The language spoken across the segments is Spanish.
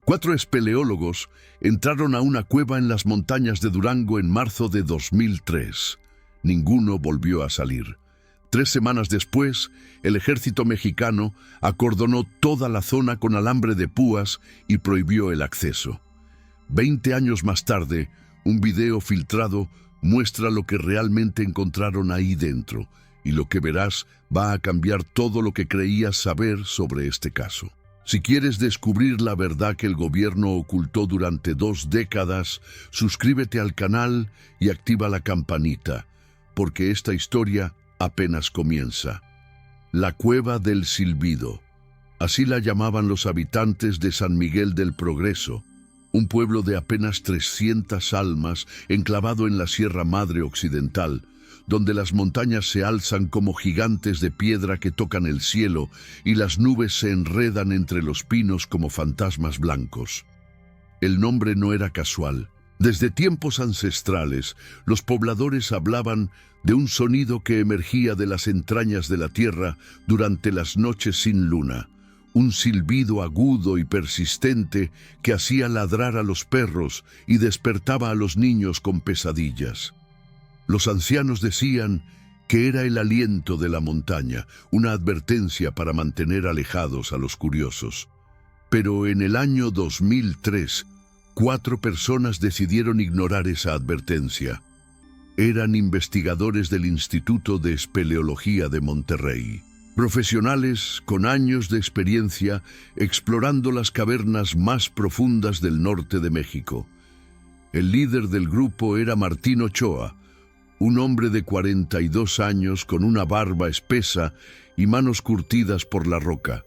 4 espeleólogos entraron a una cueva en las montañas de Durango en marzo de 2003. Ninguno volvió a salir. 3 semanas después, el ejército mexicano acordonó toda la zona con alambre de púas y prohibió el acceso. 20 años más tarde, un video filtrado muestra lo que realmente encontraron ahí dentro, y lo que verás va a cambiar todo lo que creías saber sobre este caso. Si quieres descubrir la verdad que el gobierno ocultó durante 2 décadas, suscríbete al canal y activa la campanita, porque esta historia apenas comienza. La Cueva del Silbido. Así la llamaban los habitantes de San Miguel del Progreso, un pueblo de apenas 300 almas enclavado en la Sierra Madre Occidental, donde las montañas se alzan como gigantes de piedra que tocan el cielo y las nubes se enredan entre los pinos como fantasmas blancos. El nombre no era casual. Desde tiempos ancestrales, los pobladores hablaban de un sonido que emergía de las entrañas de la tierra durante las noches sin luna, un silbido agudo y persistente que hacía ladrar a los perros y despertaba a los niños con pesadillas. Los ancianos decían que era el aliento de la montaña, una advertencia para mantener alejados a los curiosos. Pero en el año 2003, 4 personas decidieron ignorar esa advertencia. Eran investigadores del Instituto de Espeleología de Monterrey, profesionales con años de experiencia explorando las cavernas más profundas del norte de México. El líder del grupo era Martín Ochoa, un hombre de 42 años con una barba espesa y manos curtidas por la roca.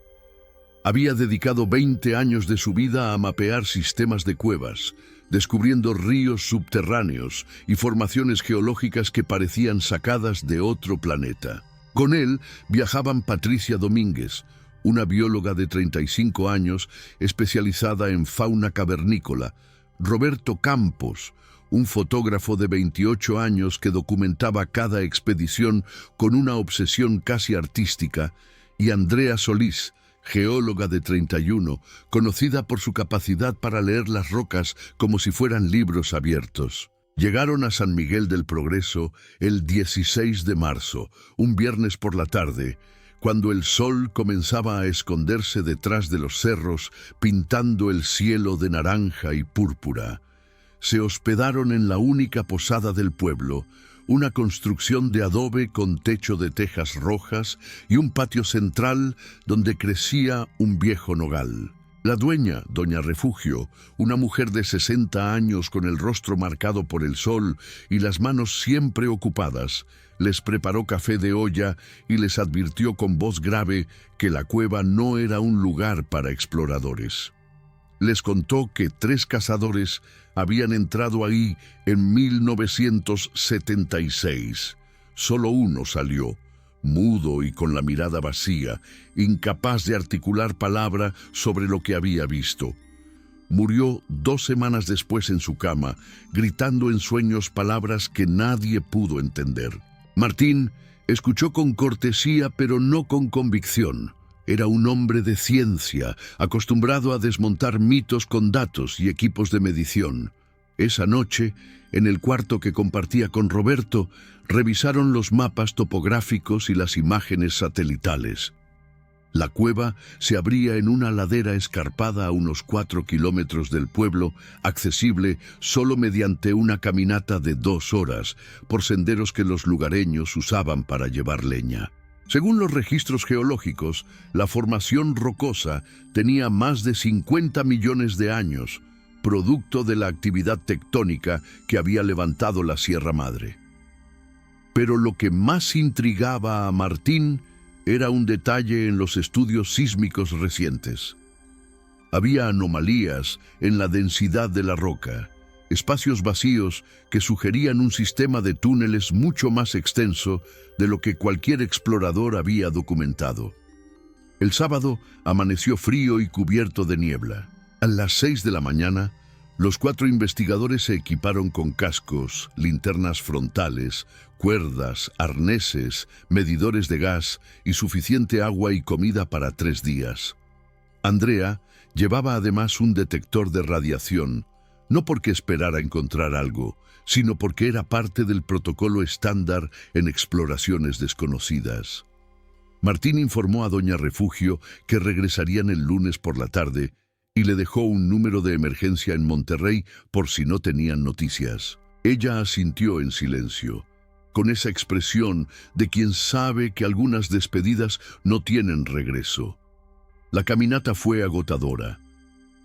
Había dedicado 20 años de su vida a mapear sistemas de cuevas, descubriendo ríos subterráneos y formaciones geológicas que parecían sacadas de otro planeta. Con él viajaban Patricia Domínguez, una bióloga de 35 años especializada en fauna cavernícola, Roberto Campos, un fotógrafo de 28 años que documentaba cada expedición con una obsesión casi artística, y Andrea Solís, geóloga de 31, conocida por su capacidad para leer las rocas como si fueran libros abiertos. Llegaron a San Miguel del Progreso el 16 de marzo, un viernes por la tarde, cuando el sol comenzaba a esconderse detrás de los cerros, pintando el cielo de naranja y púrpura. Se hospedaron en la única posada del pueblo, una construcción de adobe con techo de tejas rojas y un patio central donde crecía un viejo nogal. La dueña, doña Refugio, una mujer de 60 años con el rostro marcado por el sol y las manos siempre ocupadas, les preparó café de olla y les advirtió con voz grave que la cueva no era un lugar para exploradores. Les contó que 3 cazadores habían entrado ahí en 1976. Solo uno salió, mudo y con la mirada vacía, incapaz de articular palabra sobre lo que había visto. Murió 2 semanas después en su cama, gritando en sueños palabras que nadie pudo entender. Martín escuchó con cortesía, pero no con convicción. Era un hombre de ciencia, acostumbrado a desmontar mitos con datos y equipos de medición. Esa noche, en el cuarto que compartía con Roberto, revisaron los mapas topográficos y las imágenes satelitales. La cueva se abría en una ladera escarpada a unos 4 kilómetros del pueblo, accesible solo mediante una caminata de 2 horas, por senderos que los lugareños usaban para llevar leña. Según los registros geológicos, la formación rocosa tenía más de 50 millones de años, producto de la actividad tectónica que había levantado la Sierra Madre. Pero lo que más intrigaba a Martín era un detalle en los estudios sísmicos recientes. Había anomalías en la densidad de la roca, espacios vacíos que sugerían un sistema de túneles mucho más extenso de lo que cualquier explorador había documentado. El sábado amaneció frío y cubierto de niebla. A las 6 de la mañana, los 4 investigadores se equiparon con cascos, linternas frontales, cuerdas, arneses, medidores de gas y suficiente agua y comida para 3 días. Andrea Llevaba además un detector de radiación, no porque esperara encontrar algo, sino porque era parte del protocolo estándar en exploraciones desconocidas. Martín informó a Doña Refugio que regresarían el lunes por la tarde y le dejó un número de emergencia en Monterrey por si no tenían noticias. Ella asintió en silencio, con esa expresión de quien sabe que algunas despedidas no tienen regreso. La caminata fue agotadora.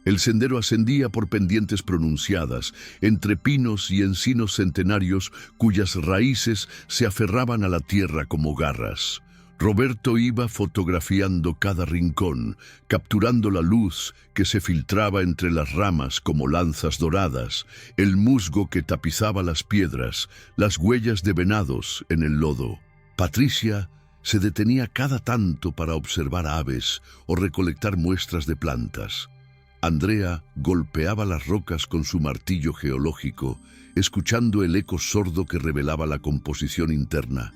El sendero ascendía por pendientes pronunciadas, entre pinos y encinos centenarios cuyas raíces se aferraban a la tierra como garras. Roberto iba fotografiando cada rincón, capturando la luz que se filtraba entre las ramas como lanzas doradas, el musgo que tapizaba las piedras, las huellas de venados en el lodo. Patricia se detenía cada tanto para observar aves o recolectar muestras de plantas. Andrea golpeaba las rocas con su martillo geológico, escuchando el eco sordo que revelaba la composición interna.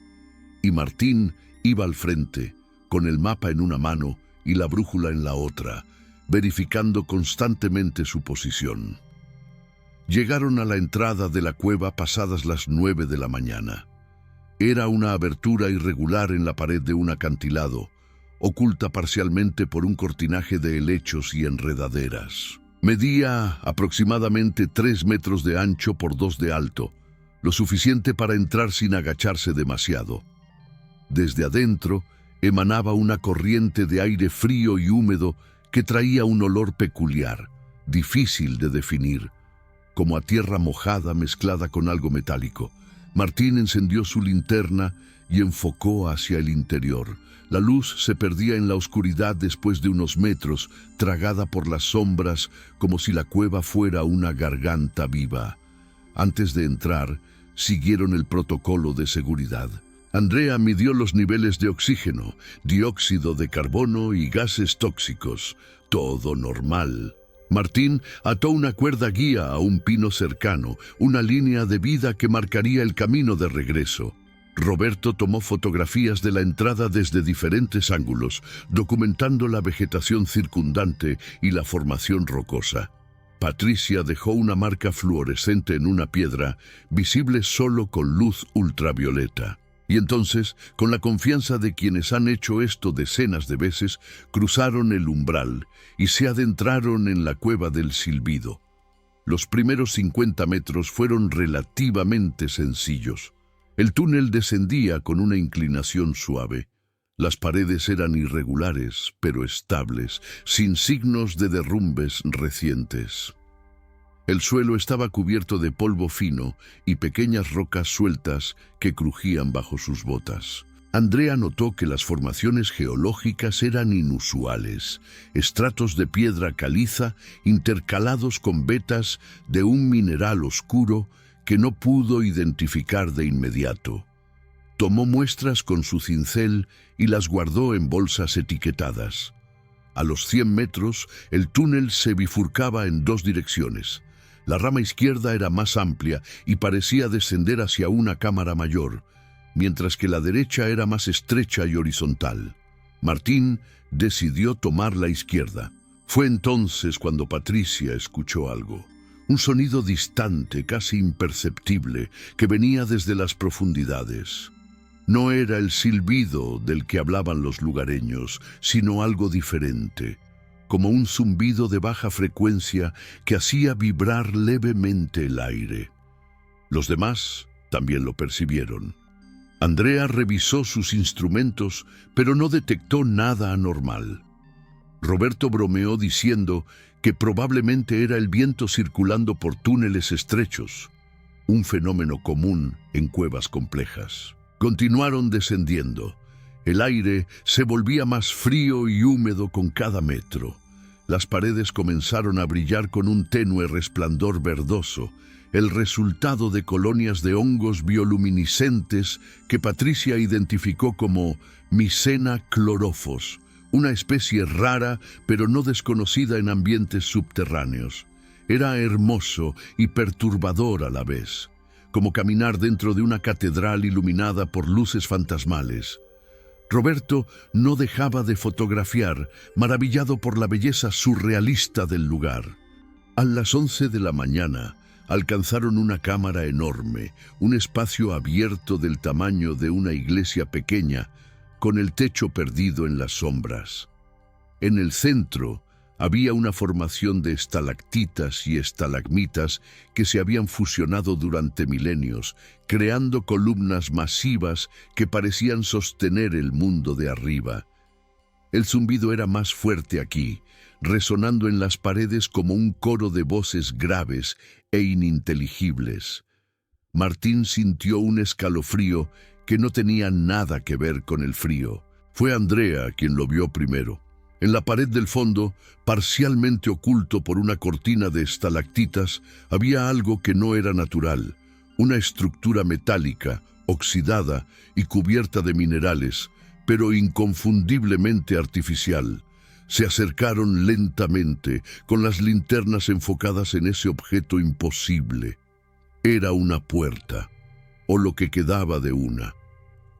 Y Martín iba al frente, con el mapa en una mano y la brújula en la otra, verificando constantemente su posición. Llegaron a la entrada de la cueva pasadas las 9 de la mañana. Era una abertura irregular en la pared de un acantilado, oculta parcialmente por un cortinaje de helechos y enredaderas. Medía aproximadamente 3 metros de ancho por 2 de alto, lo suficiente para entrar sin agacharse demasiado. Desde adentro emanaba una corriente de aire frío y húmedo que traía un olor peculiar, difícil de definir, como a tierra mojada mezclada con algo metálico. Martín encendió su linterna y enfocó hacia el interior. La luz se perdía en la oscuridad después de unos metros, tragada por las sombras como si la cueva fuera una garganta viva. Antes de entrar, siguieron el protocolo de seguridad. Andrea midió los niveles de oxígeno, dióxido de carbono y gases tóxicos. Todo normal. Martín ató una cuerda guía a un pino cercano, una línea de vida que marcaría el camino de regreso. Roberto tomó fotografías de la entrada desde diferentes ángulos, documentando la vegetación circundante y la formación rocosa. Patricia dejó una marca fluorescente en una piedra, visible solo con luz ultravioleta. Y entonces, con la confianza de quienes han hecho esto decenas de veces, cruzaron el umbral y se adentraron en la cueva del silbido. Los primeros 50 metros fueron relativamente sencillos. El túnel descendía con una inclinación suave. Las paredes eran irregulares, pero estables, sin signos de derrumbes recientes. El suelo estaba cubierto de polvo fino y pequeñas rocas sueltas que crujían bajo sus botas. Andrea notó que las formaciones geológicas eran inusuales, estratos de piedra caliza intercalados con vetas de un mineral oscuro que no pudo identificar de inmediato. Tomó muestras con su cincel y las guardó en bolsas etiquetadas. A los 100 metros, el túnel se bifurcaba en 2 direcciones. La rama izquierda era más amplia y parecía descender hacia una cámara mayor, mientras que la derecha era más estrecha y horizontal. Martín decidió tomar la izquierda. Fue entonces cuando Patricia escuchó algo. Un sonido distante, casi imperceptible, que venía desde las profundidades. No era el silbido del que hablaban los lugareños, sino algo diferente, como un zumbido de baja frecuencia que hacía vibrar levemente el aire. Los demás también lo percibieron. Andrea revisó sus instrumentos, pero no detectó nada anormal. Roberto bromeó diciendo que probablemente era el viento circulando por túneles estrechos, un fenómeno común en cuevas complejas. Continuaron descendiendo. El aire se volvía más frío y húmedo con cada metro. Las paredes comenzaron a brillar con un tenue resplandor verdoso, el resultado de colonias de hongos bioluminiscentes que Patricia identificó como Mycena chlorophyllus, una especie rara pero no desconocida en ambientes subterráneos. Era hermoso y perturbador a la vez, como caminar dentro de una catedral iluminada por luces fantasmales. Roberto no dejaba de fotografiar, maravillado por la belleza surrealista del lugar. A las 11 de la mañana, alcanzaron una cámara enorme, un espacio abierto del tamaño de una iglesia pequeña, con el techo perdido en las sombras. En el centro había una formación de estalactitas y estalagmitas que se habían fusionado durante milenios, creando columnas masivas que parecían sostener el mundo de arriba. El zumbido era más fuerte aquí, resonando en las paredes como un coro de voces graves e ininteligibles. Martín sintió un escalofrío que no tenía nada que ver con el frío. Fue Andrea quien lo vio primero. En la pared del fondo, parcialmente oculto por una cortina de estalactitas, había algo que no era natural, una estructura metálica, oxidada y cubierta de minerales, pero inconfundiblemente artificial. Se acercaron lentamente, con las linternas enfocadas en ese objeto imposible. Era una puerta, o lo que quedaba de una.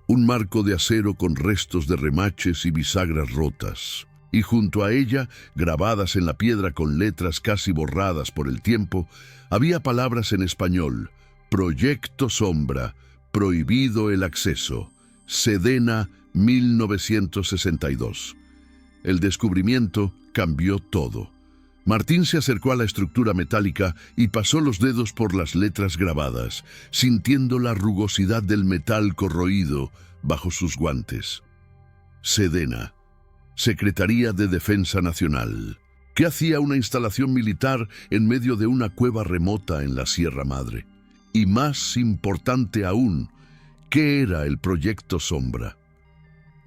Un marco de acero con restos de remaches y bisagras rotas. Y junto a ella, grabadas en la piedra con letras casi borradas por el tiempo, había palabras en español: Proyecto Sombra, prohibido el acceso, Sedena 1962. El descubrimiento cambió todo. Martín se acercó a la estructura metálica y pasó los dedos por las letras grabadas, sintiendo la rugosidad del metal corroído bajo sus guantes. Sedena, Secretaría de Defensa Nacional. ¿Qué hacía una instalación militar en medio de una cueva remota en la Sierra Madre? Y más importante aún, ¿qué era el Proyecto Sombra?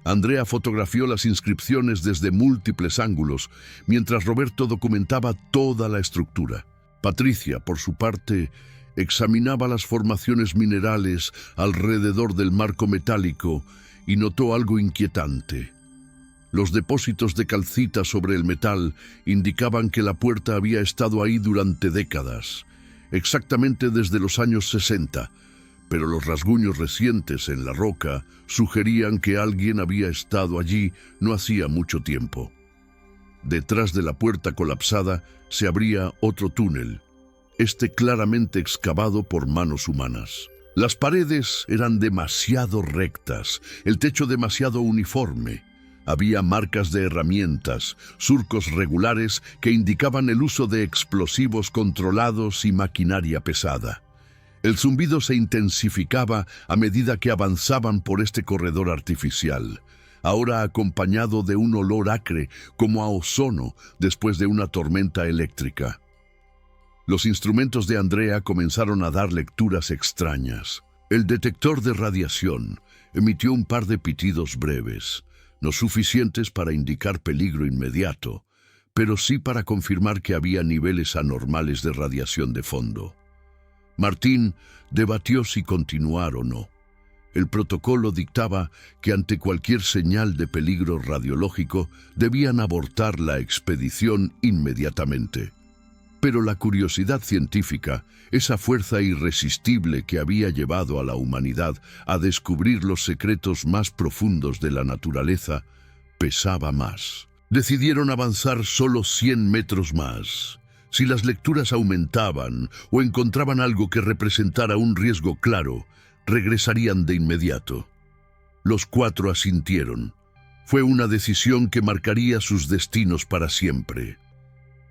Andrea fotografió las inscripciones desde múltiples ángulos, mientras Roberto documentaba toda la estructura. Patricia, por su parte, examinaba las formaciones minerales alrededor del marco metálico y notó algo inquietante. Los depósitos de calcita sobre el metal indicaban que la puerta había estado ahí durante décadas, exactamente desde los años 60, pero los rasguños recientes en la roca sugerían que alguien había estado allí no hacía mucho tiempo. Detrás de la puerta colapsada se abría otro túnel, este claramente excavado por manos humanas. Las paredes eran demasiado rectas, el techo demasiado uniforme. Había marcas de herramientas, surcos regulares que indicaban el uso de explosivos controlados y maquinaria pesada. El zumbido se intensificaba a medida que avanzaban por este corredor artificial, ahora acompañado de un olor acre como a ozono después de una tormenta eléctrica. Los instrumentos de Andrea comenzaron a dar lecturas extrañas. El detector de radiación emitió un par de pitidos breves, no suficientes para indicar peligro inmediato, pero sí para confirmar que había niveles anormales de radiación de fondo. Martín debatió si continuar o no. El protocolo dictaba que ante cualquier señal de peligro radiológico debían abortar la expedición inmediatamente. Pero la curiosidad científica, esa fuerza irresistible que había llevado a la humanidad a descubrir los secretos más profundos de la naturaleza, pesaba más. Decidieron avanzar solo 100 metros más. Si las lecturas aumentaban o encontraban algo que representara un riesgo claro, regresarían de inmediato. Los 4 asintieron. Fue una decisión que marcaría sus destinos para siempre.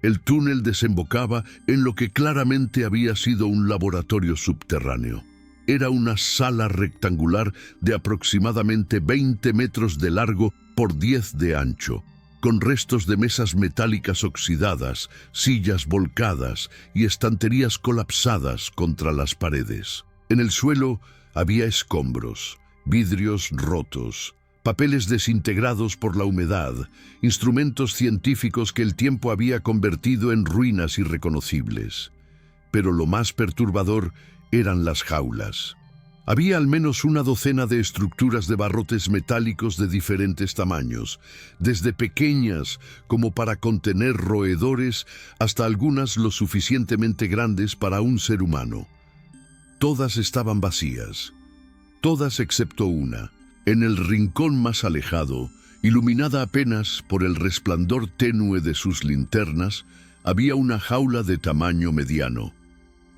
El túnel desembocaba en lo que claramente había sido un laboratorio subterráneo. Era una sala rectangular de aproximadamente 20 metros de largo por 10 de ancho, con restos de mesas metálicas oxidadas, sillas volcadas y estanterías colapsadas contra las paredes. En el suelo había escombros, vidrios rotos, papeles desintegrados por la humedad, instrumentos científicos que el tiempo había convertido en ruinas irreconocibles. Pero lo más perturbador eran las jaulas. Había al menos una docena de estructuras de barrotes metálicos de diferentes tamaños, desde pequeñas como para contener roedores hasta algunas lo suficientemente grandes para un ser humano. Todas estaban vacías, todas excepto una. En el rincón más alejado, iluminada apenas por el resplandor tenue de sus linternas, había una jaula de tamaño mediano.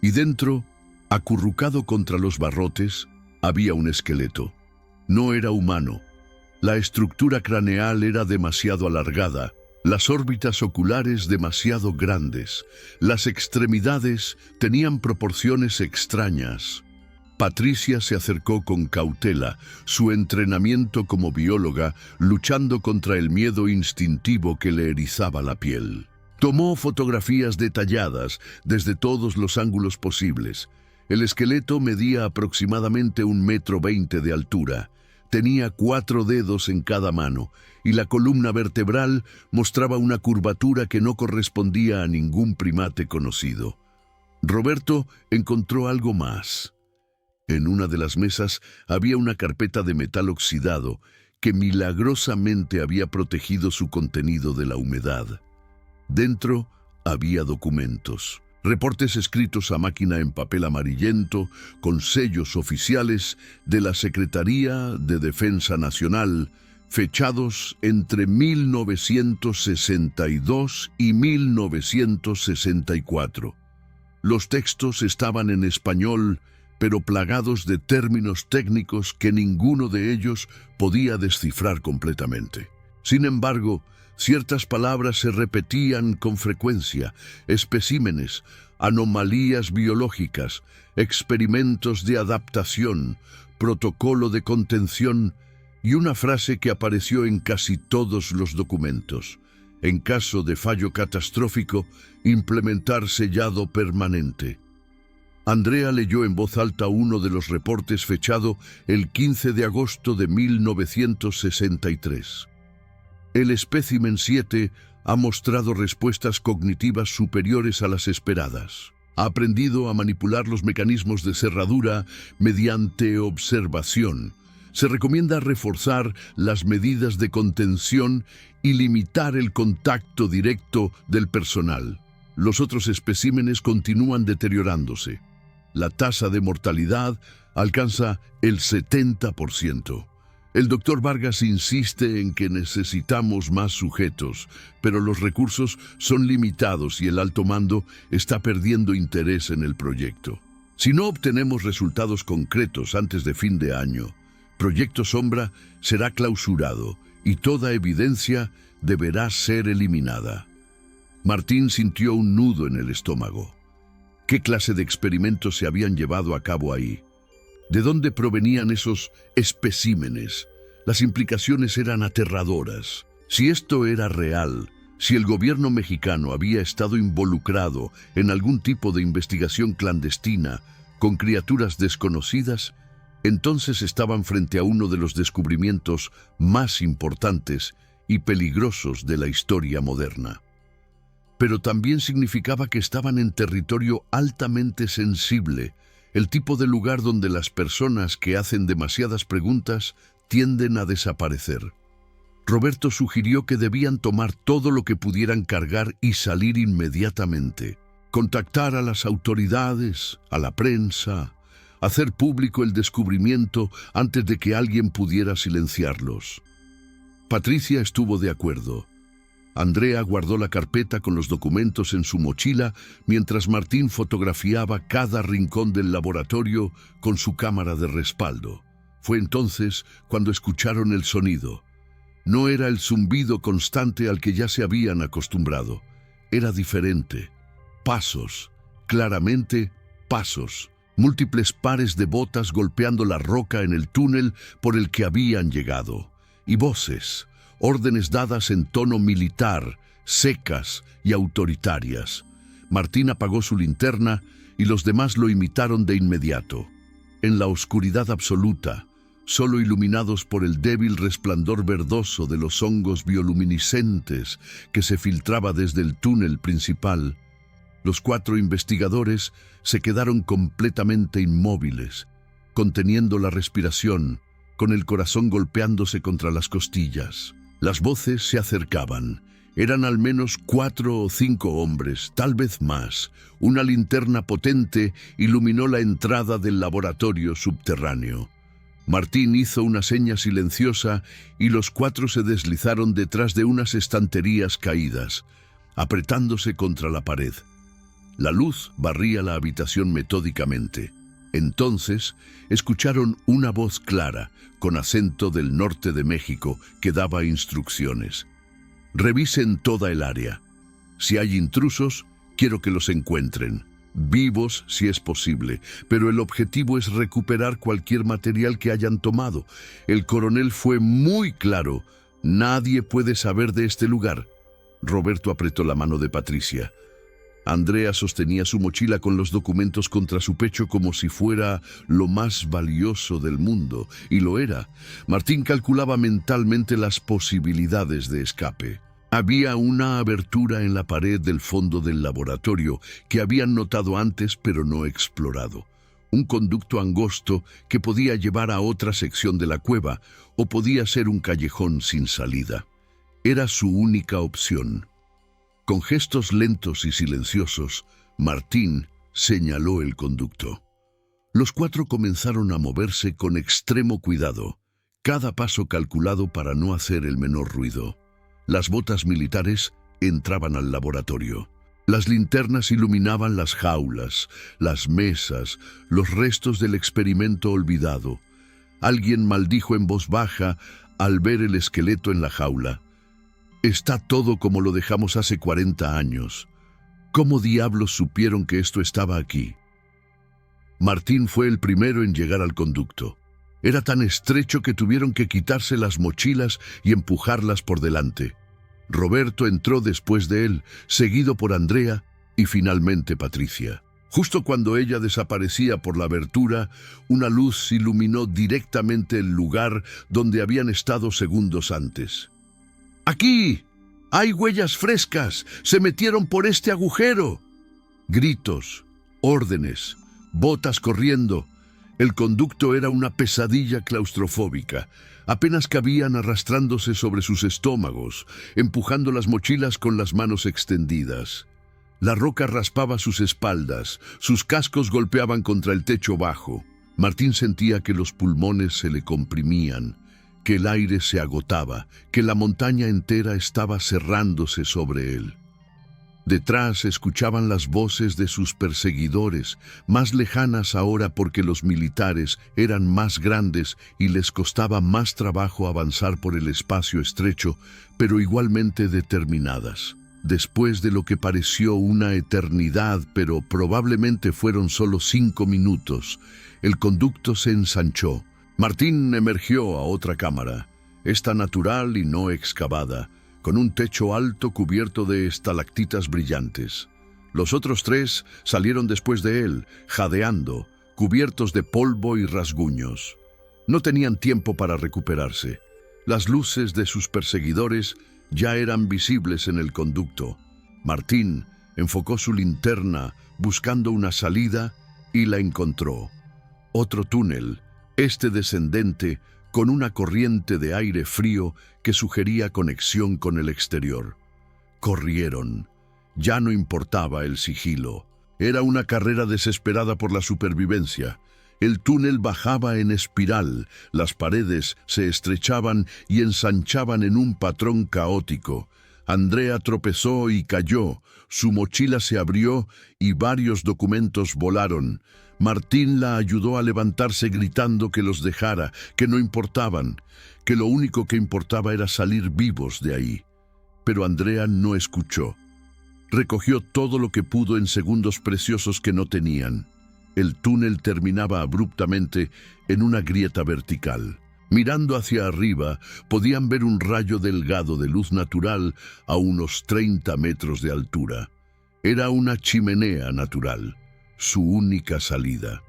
Y dentro, acurrucado contra los barrotes, había un esqueleto. No era humano. La estructura craneal era demasiado alargada, las órbitas oculares demasiado grandes, las extremidades tenían proporciones extrañas. Patricia se acercó con cautela, su entrenamiento como bióloga luchando contra el miedo instintivo que le erizaba la piel. Tomó fotografías detalladas desde todos los ángulos posibles. El esqueleto medía aproximadamente 1,20 m de altura. Tenía 4 dedos en cada mano y la columna vertebral mostraba una curvatura que no correspondía a ningún primate conocido. Roberto encontró algo más. En una de las mesas había una carpeta de metal oxidado que milagrosamente había protegido su contenido de la humedad. Dentro había documentos, reportes escritos a máquina en papel amarillento con sellos oficiales de la Secretaría de Defensa Nacional, fechados entre 1962 y 1964. Los textos estaban en español, pero plagados de términos técnicos que ninguno de ellos podía descifrar completamente. Sin embargo, ciertas palabras se repetían con frecuencia: especímenes, anomalías biológicas, experimentos de adaptación, protocolo de contención y una frase que apareció en casi todos los documentos: en caso de fallo catastrófico, implementar sellado permanente. Andrea leyó en voz alta uno de los reportes fechado el 15 de agosto de 1963. El espécimen 7 ha mostrado respuestas cognitivas superiores a las esperadas. Ha aprendido a manipular los mecanismos de cerradura mediante observación. Se recomienda reforzar las medidas de contención y limitar el contacto directo del personal. Los otros especímenes continúan deteriorándose. La tasa de mortalidad alcanza el 70%. El doctor Vargas insiste en que necesitamos más sujetos, pero los recursos son limitados y el alto mando está perdiendo interés en el proyecto. Si no obtenemos resultados concretos antes de fin de año, Proyecto Sombra será clausurado y toda evidencia deberá ser eliminada. Martín sintió un nudo en el estómago. ¿Qué clase de experimentos se habían llevado a cabo ahí? ¿De dónde provenían esos especímenes? Las implicaciones eran aterradoras. Si esto era real, si el gobierno mexicano había estado involucrado en algún tipo de investigación clandestina con criaturas desconocidas, entonces estaban frente a uno de los descubrimientos más importantes y peligrosos de la historia moderna. Pero también significaba que estaban en territorio altamente sensible, el tipo de lugar donde las personas que hacen demasiadas preguntas tienden a desaparecer. Roberto sugirió que debían tomar todo lo que pudieran cargar y salir inmediatamente, contactar a las autoridades, a la prensa, hacer público el descubrimiento antes de que alguien pudiera silenciarlos. Patricia estuvo de acuerdo. Andrea guardó la carpeta con los documentos en su mochila mientras Martín fotografiaba cada rincón del laboratorio con su cámara de respaldo. Fue entonces cuando escucharon el sonido. No era el zumbido constante al que ya se habían acostumbrado. Era diferente. Pasos, claramente pasos. Múltiples pares de botas golpeando la roca en el túnel por el que habían llegado. Y voces. Órdenes dadas en tono militar, secas y autoritarias. Martín apagó su linterna y los demás lo imitaron de inmediato. En la oscuridad absoluta, solo iluminados por el débil resplandor verdoso de los hongos bioluminiscentes que se filtraba desde el túnel principal, los 4 investigadores se quedaron completamente inmóviles, conteniendo la respiración, con el corazón golpeándose contra las costillas. Las voces se acercaban. Eran al menos 4 o 5 hombres, tal vez más. Una linterna potente iluminó la entrada del laboratorio subterráneo. Martín hizo una seña silenciosa y los cuatro se deslizaron detrás de unas estanterías caídas, apretándose contra la pared. La luz barría la habitación metódicamente. Entonces escucharon una voz clara, con acento del norte de México, que daba instrucciones. Revisen toda el área. Si hay intrusos, quiero que los encuentren. Vivos si es posible, pero el objetivo es recuperar cualquier material que hayan tomado. El coronel fue muy claro. Nadie puede saber de este lugar. Roberto apretó la mano de Patricia. Andrea sostenía su mochila con los documentos contra su pecho como si fuera lo más valioso del mundo, y lo era. Martín calculaba mentalmente las posibilidades de escape. Había una abertura en la pared del fondo del laboratorio que habían notado antes pero no explorado. Un conducto angosto que podía llevar a otra sección de la cueva o podía ser un callejón sin salida. Era su única opción. Con gestos lentos y silenciosos, Martín señaló el conducto. Los cuatro comenzaron a moverse con extremo cuidado, cada paso calculado para no hacer el menor ruido. Las botas militares entraban al laboratorio. Las linternas iluminaban las jaulas, las mesas, los restos del experimento olvidado. Alguien maldijo en voz baja al ver el esqueleto en la jaula. Está todo como lo dejamos hace 40 años. ¿Cómo diablos supieron que esto estaba aquí? Martín fue el primero en llegar al conducto. Era tan estrecho que tuvieron que quitarse las mochilas y empujarlas por delante. Roberto entró después de él, seguido por Andrea y finalmente Patricia. Justo cuando ella desaparecía por la abertura, una luz iluminó directamente el lugar donde habían estado segundos antes. ¡Aquí! ¡Hay huellas frescas! ¡Se metieron por este agujero! Gritos, órdenes, botas corriendo. El conducto era una pesadilla claustrofóbica. Apenas cabían arrastrándose sobre sus estómagos, empujando las mochilas con las manos extendidas. La roca raspaba sus espaldas, sus cascos golpeaban contra el techo bajo. Martín sentía que los pulmones se le comprimían, que el aire se agotaba, que la montaña entera estaba cerrándose sobre él. Detrás escuchaban las voces de sus perseguidores, más lejanas ahora porque los militares eran más grandes y les costaba más trabajo avanzar por el espacio estrecho, pero igualmente determinadas. Después de lo que pareció una eternidad, pero probablemente fueron solo 5 minutos, el conducto se ensanchó. Martín emergió a otra cámara, esta natural y no excavada, con un techo alto cubierto de estalactitas brillantes. Los otros 3 salieron después de él, jadeando, cubiertos de polvo y rasguños. No tenían tiempo para recuperarse. Las luces de sus perseguidores ya eran visibles en el conducto. Martín enfocó su linterna buscando una salida y la encontró. Otro túnel, este descendente, con una corriente de aire frío que sugería conexión con el exterior. Corrieron. Ya no importaba el sigilo. Era una carrera desesperada por la supervivencia. El túnel bajaba en espiral, las paredes se estrechaban y ensanchaban en un patrón caótico. Andrea tropezó y cayó, su mochila se abrió y varios documentos volaron. Martín la ayudó a levantarse gritando que los dejara, que no importaban, que lo único que importaba era salir vivos de ahí. Pero Andrea no escuchó. Recogió todo lo que pudo en segundos preciosos que no tenían. El túnel terminaba abruptamente en una grieta vertical. Mirando hacia arriba, podían ver un rayo delgado de luz natural a unos 30 metros de altura. Era una chimenea natural, su única salida.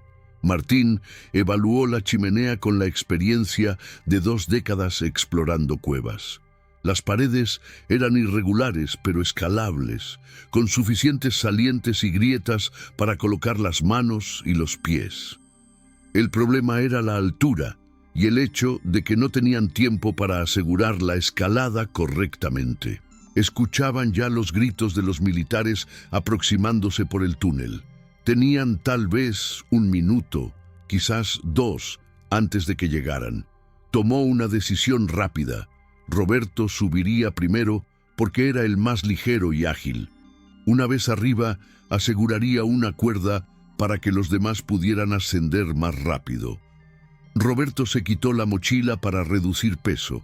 Martín evaluó la chimenea con la experiencia de 2 décadas explorando cuevas. Las paredes eran irregulares pero escalables, con suficientes salientes y grietas para colocar las manos y los pies. El problema era la altura y el hecho de que no tenían tiempo para asegurar la escalada correctamente. Escuchaban ya los gritos de los militares aproximándose por el túnel. Tenían tal vez 1 minuto, quizás 2, antes de que llegaran. Tomó una decisión rápida. Roberto subiría primero porque era el más ligero y ágil. Una vez arriba, aseguraría una cuerda para que los demás pudieran ascender más rápido. Roberto se quitó la mochila para reducir peso.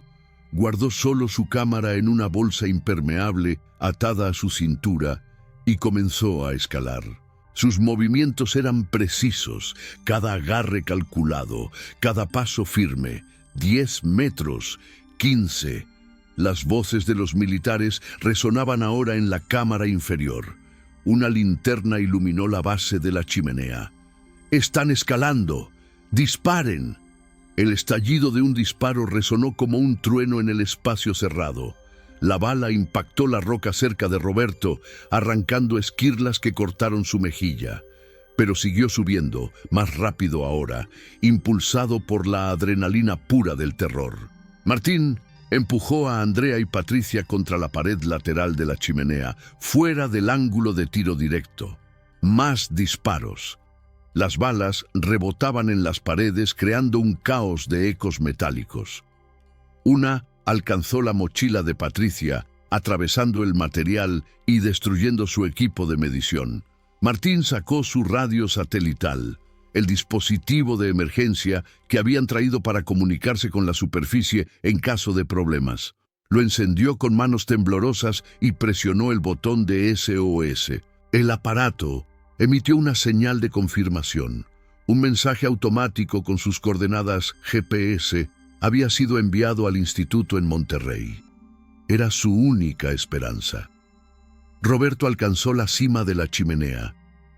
Guardó solo su cámara en una bolsa impermeable atada a su cintura y comenzó a escalar. Sus movimientos eran precisos, cada agarre calculado, cada paso firme. 10 metros, 15. Las voces de los militares resonaban ahora en la cámara inferior. Una linterna iluminó la base de la chimenea. ¡Están escalando! ¡Disparen! El estallido de un disparo resonó como un trueno en el espacio cerrado. La bala impactó la roca cerca de Roberto, arrancando esquirlas que cortaron su mejilla. Pero siguió subiendo, más rápido ahora, impulsado por la adrenalina pura del terror. Martín empujó a Andrea y Patricia contra la pared lateral de la chimenea, fuera del ángulo de tiro directo. Más disparos. Las balas rebotaban en las paredes, creando un caos de ecos metálicos. Una alcanzó la mochila de Patricia, atravesando el material y destruyendo su equipo de medición. Martín sacó su radio satelital, el dispositivo de emergencia que habían traído para comunicarse con la superficie en caso de problemas. Lo encendió con manos temblorosas y presionó el botón de SOS. El aparato emitió una señal de confirmación. Un mensaje automático con sus coordenadas GPS había sido enviado al instituto en Monterrey. Era su única esperanza. Roberto alcanzó la cima de la chimenea.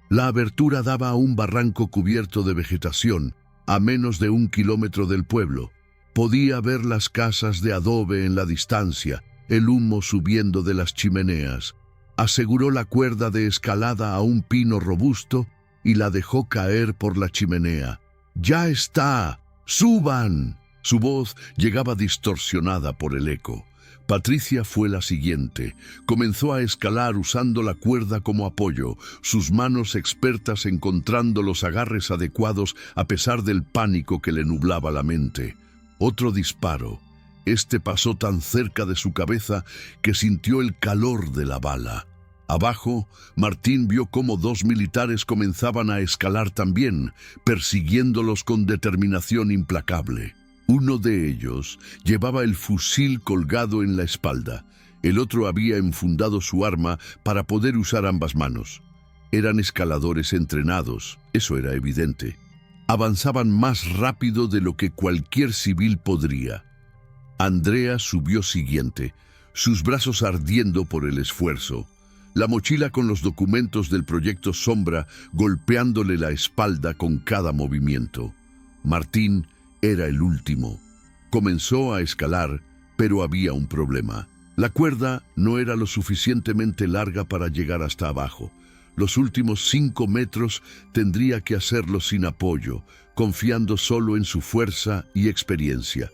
La abertura daba a un barranco cubierto de vegetación, a menos de 1 kilómetro del pueblo. Podía ver las casas de adobe en la distancia, el humo subiendo de las chimeneas. Aseguró la cuerda de escalada a un pino robusto y la dejó caer por la chimenea. ¡Ya está! ¡Suban! Su voz llegaba distorsionada por el eco. Patricia fue la siguiente. Comenzó a escalar usando la cuerda como apoyo, sus manos expertas encontrando los agarres adecuados a pesar del pánico que le nublaba la mente. Otro disparo. Este pasó tan cerca de su cabeza que sintió el calor de la bala. Abajo, Martín vio cómo 2 militares comenzaban a escalar también, persiguiéndolos con determinación implacable. Uno de ellos llevaba el fusil colgado en la espalda. El otro había enfundado su arma para poder usar ambas manos. Eran escaladores entrenados, eso era evidente. Avanzaban más rápido de lo que cualquier civil podría. Andrea subió siguiente, sus brazos ardiendo por el esfuerzo. La mochila con los documentos del proyecto Sombra golpeándole la espalda con cada movimiento. Martín era el último. Comenzó a escalar, pero había un problema. La cuerda no era lo suficientemente larga para llegar hasta abajo. Los últimos 5 metros tendría que hacerlo sin apoyo, confiando solo en su fuerza y experiencia.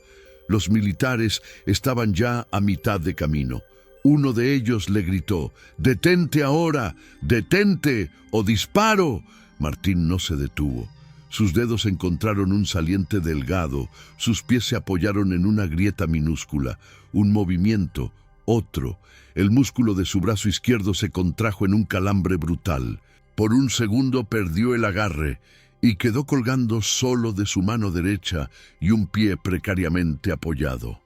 Los militares estaban ya a mitad de camino. Uno de ellos le gritó: «¡Detente ahora! ¡Detente! ¡O disparo!». Martín no se detuvo. Sus dedos encontraron un saliente delgado, sus pies se apoyaron en una grieta minúscula. Un movimiento, otro. El músculo de su brazo izquierdo se contrajo en un calambre brutal. Por un segundo perdió el agarre y quedó colgando solo de su mano derecha y un pie precariamente apoyado.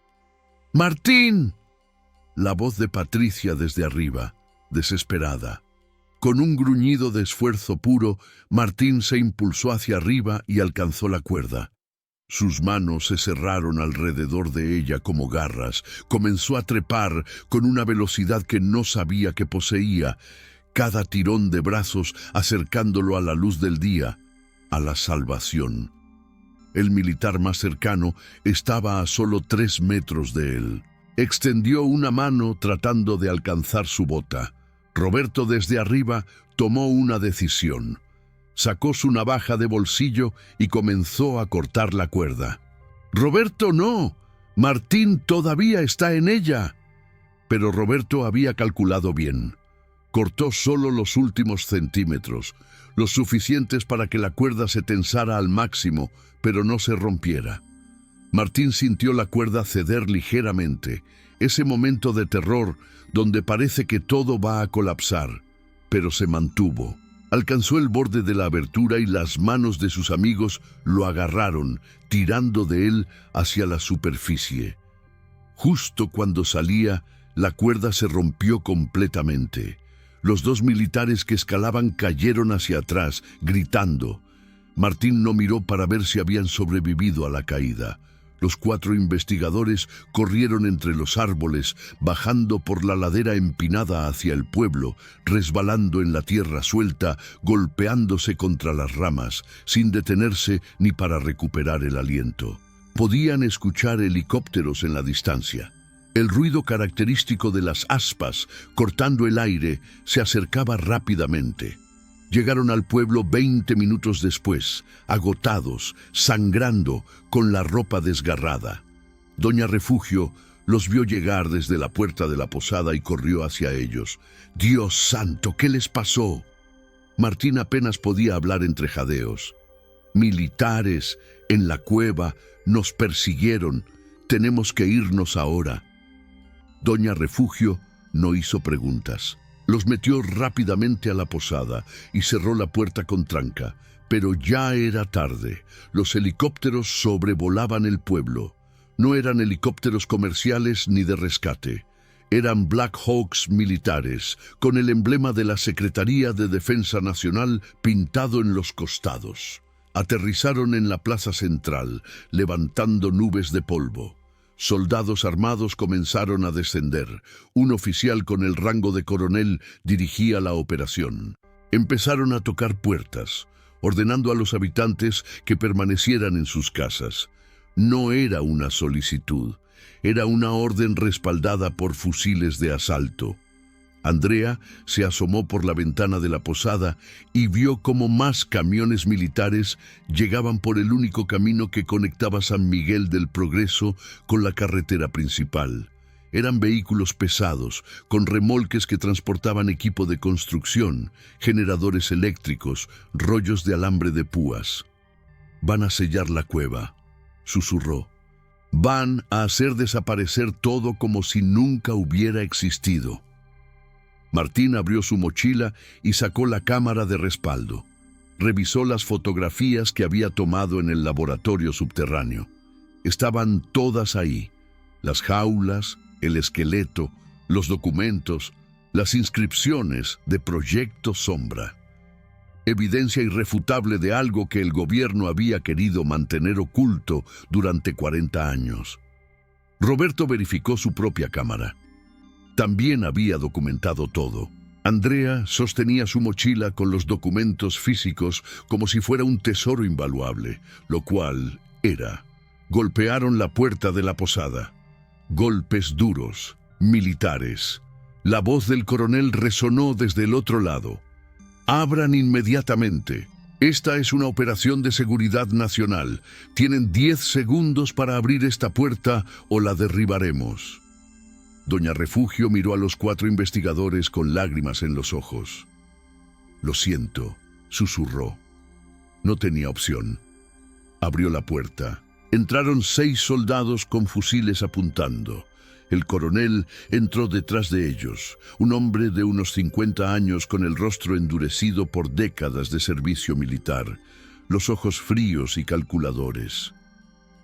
«¡Martín!». La voz de Patricia desde arriba, desesperada. Con un gruñido de esfuerzo puro, Martín se impulsó hacia arriba y alcanzó la cuerda. Sus manos se cerraron alrededor de ella como garras. Comenzó a trepar con una velocidad que no sabía que poseía, cada tirón de brazos acercándolo a la luz del día, a la salvación. El militar más cercano estaba a solo 3 metros de él. Extendió una mano tratando de alcanzar su bota. Roberto desde arriba tomó una decisión. Sacó su navaja de bolsillo y comenzó a cortar la cuerda. «¡Roberto, no! Martín todavía está en ella». Pero Roberto había calculado bien. Cortó solo los últimos centímetros, los suficientes para que la cuerda se tensara al máximo, pero no se rompiera. Martín sintió la cuerda ceder ligeramente, ese momento de terror donde parece que todo va a colapsar, pero se mantuvo. Alcanzó el borde de la abertura y las manos de sus amigos lo agarraron, tirando de él hacia la superficie. Justo cuando salía, la cuerda se rompió completamente. Los dos militares que escalaban cayeron hacia atrás, gritando. Martín no miró para ver si habían sobrevivido a la caída. Los 4 investigadores corrieron entre los árboles, bajando por la ladera empinada hacia el pueblo, resbalando en la tierra suelta, golpeándose contra las ramas, sin detenerse ni para recuperar el aliento. Podían escuchar helicópteros en la distancia. El ruido característico de las aspas, cortando el aire, se acercaba rápidamente. Llegaron al pueblo 20 minutos después, agotados, sangrando, con la ropa desgarrada. Doña Refugio los vio llegar desde la puerta de la posada y corrió hacia ellos. ¡Dios santo! ¿Qué les pasó? Martín apenas podía hablar entre jadeos. Militares, en la cueva, nos persiguieron. Tenemos que irnos ahora. Doña Refugio no hizo preguntas. Los metió rápidamente a la posada y cerró la puerta con tranca, pero ya era tarde. Los helicópteros sobrevolaban el pueblo. No eran helicópteros comerciales ni de rescate. Eran Black Hawks militares, con el emblema de la Secretaría de Defensa Nacional pintado en los costados. Aterrizaron en la plaza central, levantando nubes de polvo. Soldados armados comenzaron a descender. Un oficial con el rango de coronel dirigía la operación. Empezaron a tocar puertas, ordenando a los habitantes que permanecieran en sus casas. No era una solicitud, era una orden respaldada por fusiles de asalto. Andrea se asomó por la ventana de la posada y vio cómo más camiones militares llegaban por el único camino que conectaba San Miguel del Progreso con la carretera principal. Eran vehículos pesados, con remolques que transportaban equipo de construcción, generadores eléctricos, rollos de alambre de púas. «Van a sellar la cueva», susurró. «Van a hacer desaparecer todo como si nunca hubiera existido». Martín abrió su mochila y sacó la cámara de respaldo. Revisó las fotografías que había tomado en el laboratorio subterráneo. Estaban todas ahí: las jaulas, el esqueleto, los documentos, las inscripciones de Proyecto Sombra. Evidencia irrefutable de algo que el gobierno había querido mantener oculto durante 40 años. Roberto verificó su propia cámara. También había documentado todo. Andrea sostenía su mochila con los documentos físicos como si fuera un tesoro invaluable, lo cual era. Golpearon la puerta de la posada. Golpes duros, militares. La voz del coronel resonó desde el otro lado. «Abran inmediatamente. Esta es una operación de seguridad nacional. Tienen 10 segundos para abrir esta puerta o la derribaremos». Doña Refugio miró a los 4 investigadores con lágrimas en los ojos. «Lo siento», susurró. No tenía opción. Abrió la puerta. Entraron 6 soldados con fusiles apuntando. El coronel entró detrás de ellos, un hombre de unos 50 años con el rostro endurecido por décadas de servicio militar, los ojos fríos y calculadores.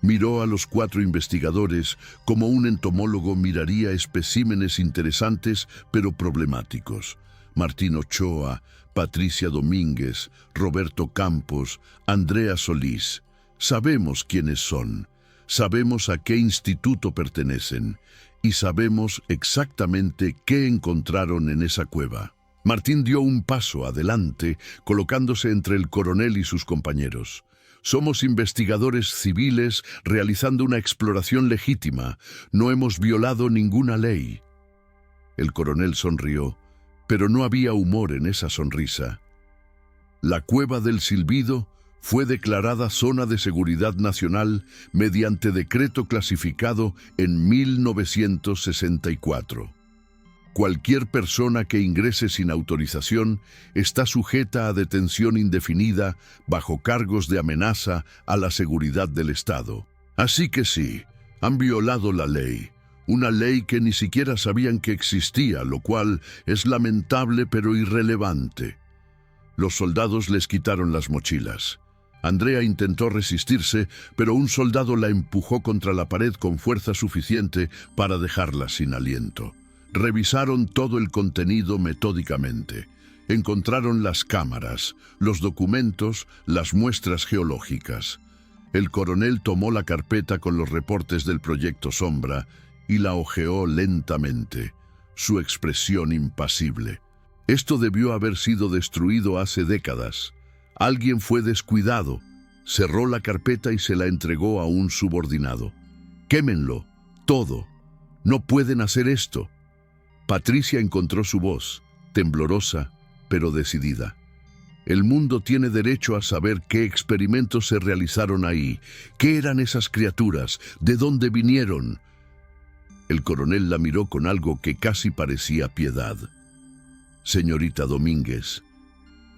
Miró a los 4 investigadores como un entomólogo miraría especímenes interesantes pero problemáticos. Martín Ochoa, Patricia Domínguez, Roberto Campos, Andrea Solís. Sabemos quiénes son, sabemos a qué instituto pertenecen y sabemos exactamente qué encontraron en esa cueva. Martín dio un paso adelante, colocándose entre el coronel y sus compañeros. Somos investigadores civiles realizando una exploración legítima. No hemos violado ninguna ley. El coronel sonrió, pero no había humor en esa sonrisa. La Cueva del Silbido fue declarada Zona de Seguridad Nacional mediante decreto clasificado en 1964. Cualquier persona que ingrese sin autorización está sujeta a detención indefinida bajo cargos de amenaza a la seguridad del Estado. Así que sí, han violado la ley. Una ley que ni siquiera sabían que existía, lo cual es lamentable pero irrelevante. Los soldados les quitaron las mochilas. Andrea intentó resistirse, pero un soldado la empujó contra la pared con fuerza suficiente para dejarla sin aliento. Revisaron todo el contenido metódicamente. Encontraron las cámaras, los documentos, las muestras geológicas. El coronel tomó la carpeta con los reportes del Proyecto Sombra y la hojeó lentamente, su expresión impasible. Esto debió haber sido destruido hace décadas. Alguien fue descuidado, cerró la carpeta y se la entregó a un subordinado. «Quémenlo, todo. No pueden hacer esto». Patricia encontró su voz, temblorosa, pero decidida. El mundo tiene derecho a saber qué experimentos se realizaron ahí, qué eran esas criaturas, de dónde vinieron. El coronel la miró con algo que casi parecía piedad. «Señorita Domínguez,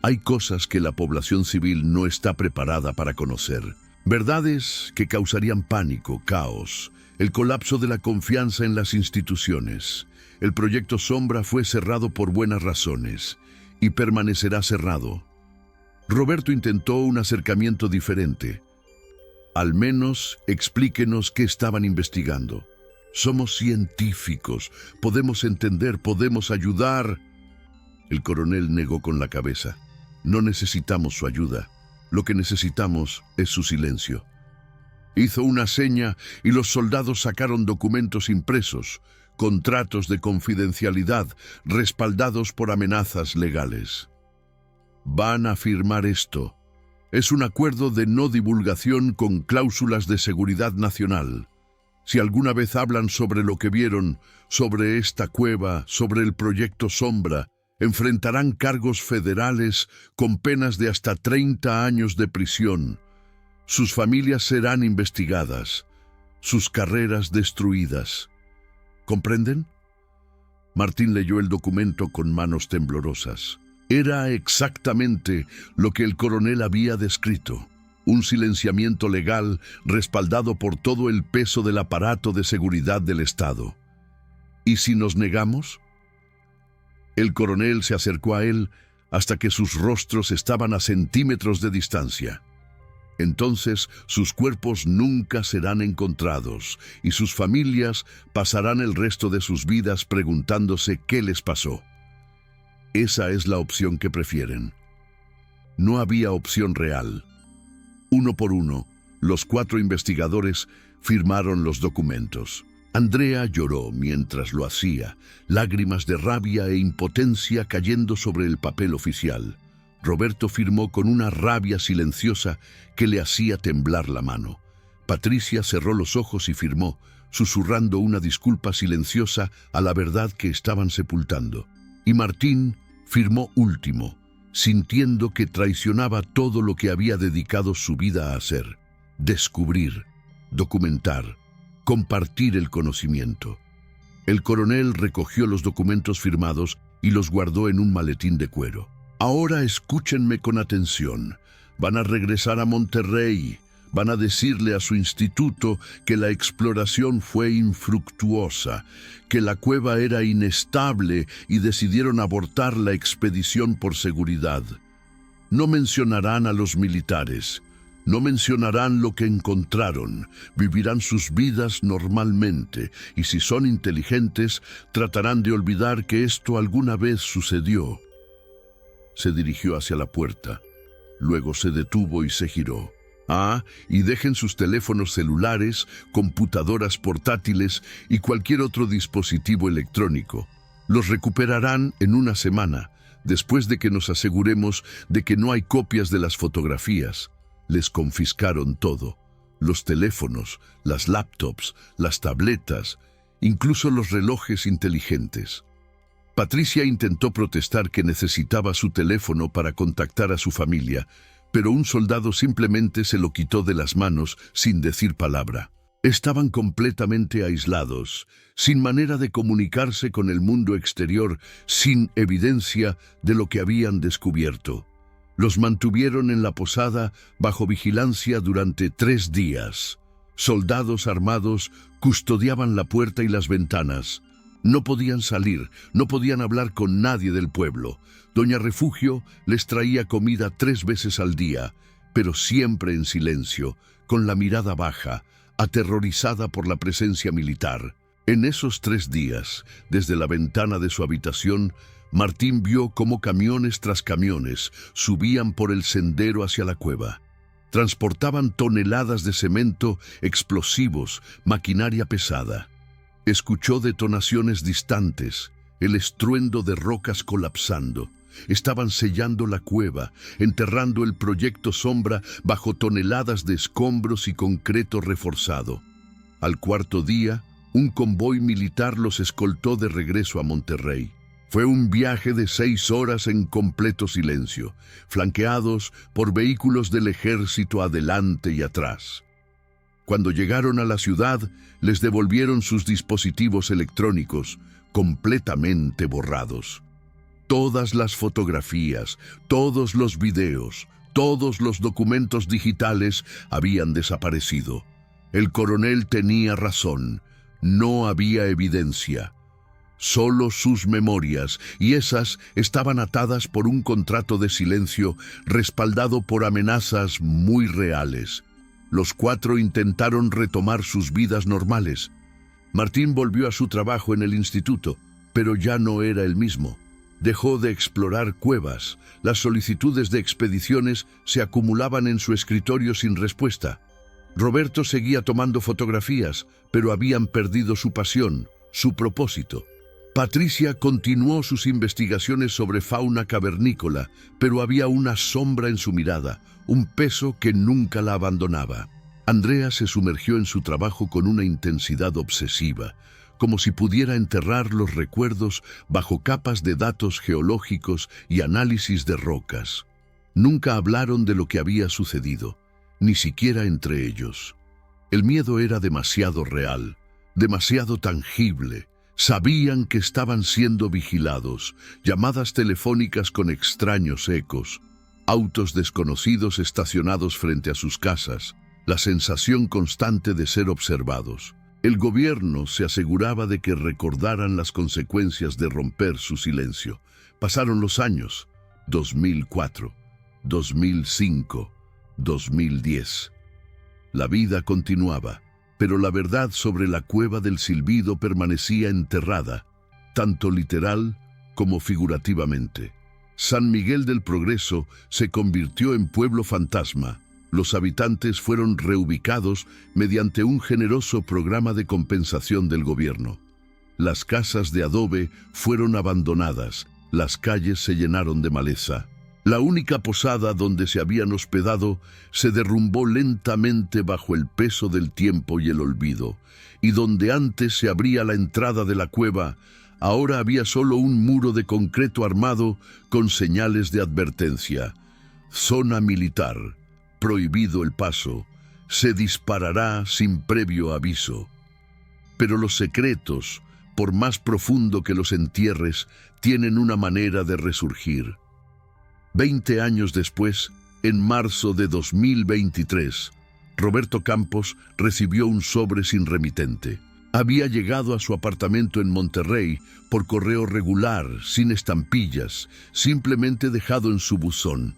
hay cosas que la población civil no está preparada para conocer. Verdades que causarían pánico, caos, el colapso de la confianza en las instituciones. El Proyecto Sombra fue cerrado por buenas razones y permanecerá cerrado». Roberto intentó un acercamiento diferente. «Al menos explíquenos qué estaban investigando. Somos científicos, podemos entender, podemos ayudar». El coronel negó con la cabeza. «No necesitamos su ayuda. Lo que necesitamos es su silencio». Hizo una seña y los soldados sacaron documentos impresos, contratos de confidencialidad respaldados por amenazas legales. «Van a firmar esto. Es un acuerdo de no divulgación con cláusulas de seguridad nacional. Si alguna vez hablan sobre lo que vieron, sobre esta cueva, sobre el Proyecto Sombra, enfrentarán cargos federales con penas de hasta 30 años de prisión. Sus familias serán investigadas, sus carreras destruidas. ¿Comprenden?». Martín leyó el documento con manos temblorosas. Era exactamente lo que el coronel había descrito. Un silenciamiento legal respaldado por todo el peso del aparato de seguridad del Estado. ¿Y si nos negamos? El coronel se acercó a él hasta que sus rostros estaban a centímetros de distancia. Entonces sus cuerpos nunca serán encontrados y sus familias pasarán el resto de sus vidas preguntándose qué les pasó. Esa es la opción que prefieren. No había opción real. Uno por uno, los 4 investigadores firmaron los documentos. Andrea lloró mientras lo hacía, lágrimas de rabia e impotencia cayendo sobre el papel oficial. Roberto firmó con una rabia silenciosa que le hacía temblar la mano. Patricia cerró los ojos y firmó, susurrando una disculpa silenciosa a la verdad que estaban sepultando. Y Martín firmó último, sintiendo que traicionaba todo lo que había dedicado su vida a hacer: descubrir, documentar, compartir el conocimiento. El coronel recogió los documentos firmados y los guardó en un maletín de cuero. «Ahora escúchenme con atención. Van a regresar a Monterrey. Van a decirle a su instituto que la exploración fue infructuosa, que la cueva era inestable y decidieron abortar la expedición por seguridad. No mencionarán a los militares. No mencionarán lo que encontraron, vivirán sus vidas normalmente y si son inteligentes, tratarán de olvidar que esto alguna vez sucedió». Se dirigió hacia la puerta, luego se detuvo y se giró. Y dejen sus teléfonos celulares, computadoras portátiles y cualquier otro dispositivo electrónico. Los recuperarán en una semana, después de que nos aseguremos de que no hay copias de las fotografías. Les confiscaron todo: los teléfonos, las laptops, las tabletas, incluso los relojes inteligentes. Patricia intentó protestar que necesitaba su teléfono para contactar a su familia, pero un soldado simplemente se lo quitó de las manos sin decir palabra. Estaban completamente aislados, sin manera de comunicarse con el mundo exterior, sin evidencia de lo que habían descubierto. Los mantuvieron en la posada bajo vigilancia durante 3 días. Soldados armados custodiaban la puerta y las ventanas. No podían salir, no podían hablar con nadie del pueblo. Doña Refugio les traía comida 3 veces al día, pero siempre en silencio, con la mirada baja, aterrorizada por la presencia militar. En esos 3 días, desde la ventana de su habitación, Martín vio cómo camiones tras camiones subían por el sendero hacia la cueva. Transportaban toneladas de cemento, explosivos, maquinaria pesada. Escuchó detonaciones distantes, el estruendo de rocas colapsando. Estaban sellando la cueva, enterrando el proyecto Sombra bajo toneladas de escombros y concreto reforzado. Al 4.º día, un convoy militar los escoltó de regreso a Monterrey. Fue un viaje de 6 horas en completo silencio, flanqueados por vehículos del ejército adelante y atrás. Cuando llegaron a la ciudad, les devolvieron sus dispositivos electrónicos, completamente borrados. Todas las fotografías, todos los videos, todos los documentos digitales habían desaparecido. El coronel tenía razón, no había evidencia. Solo sus memorias, y esas estaban atadas por un contrato de silencio respaldado por amenazas muy reales. Los 4 intentaron retomar sus vidas normales. Martín volvió a su trabajo en el instituto, pero ya no era el mismo. Dejó de explorar cuevas. Las solicitudes de expediciones se acumulaban en su escritorio sin respuesta. Roberto seguía tomando fotografías, pero habían perdido su pasión, su propósito. Patricia continuó sus investigaciones sobre fauna cavernícola, pero había una sombra en su mirada, un peso que nunca la abandonaba. Andrea se sumergió en su trabajo con una intensidad obsesiva, como si pudiera enterrar los recuerdos bajo capas de datos geológicos y análisis de rocas. Nunca hablaron de lo que había sucedido, ni siquiera entre ellos. El miedo era demasiado real, demasiado tangible. Sabían que estaban siendo vigilados, llamadas telefónicas con extraños ecos, autos desconocidos estacionados frente a sus casas, la sensación constante de ser observados. El gobierno se aseguraba de que recordaran las consecuencias de romper su silencio. Pasaron los años, 2004, 2005, 2010. La vida continuaba, pero la verdad sobre la cueva del Silbido permanecía enterrada, tanto literal como figurativamente. San Miguel del Progreso se convirtió en pueblo fantasma. Los habitantes fueron reubicados mediante un generoso programa de compensación del gobierno. Las casas de adobe fueron abandonadas, las calles se llenaron de maleza. La única posada donde se habían hospedado se derrumbó lentamente bajo el peso del tiempo y el olvido, y donde antes se abría la entrada de la cueva, ahora había solo un muro de concreto armado con señales de advertencia. Zona militar, prohibido el paso, se disparará sin previo aviso. Pero los secretos, por más profundo que los entierres, tienen una manera de resurgir. 20 años después, en marzo de 2023, Roberto Campos recibió un sobre sin remitente. Había llegado a su apartamento en Monterrey por correo regular, sin estampillas, simplemente dejado en su buzón.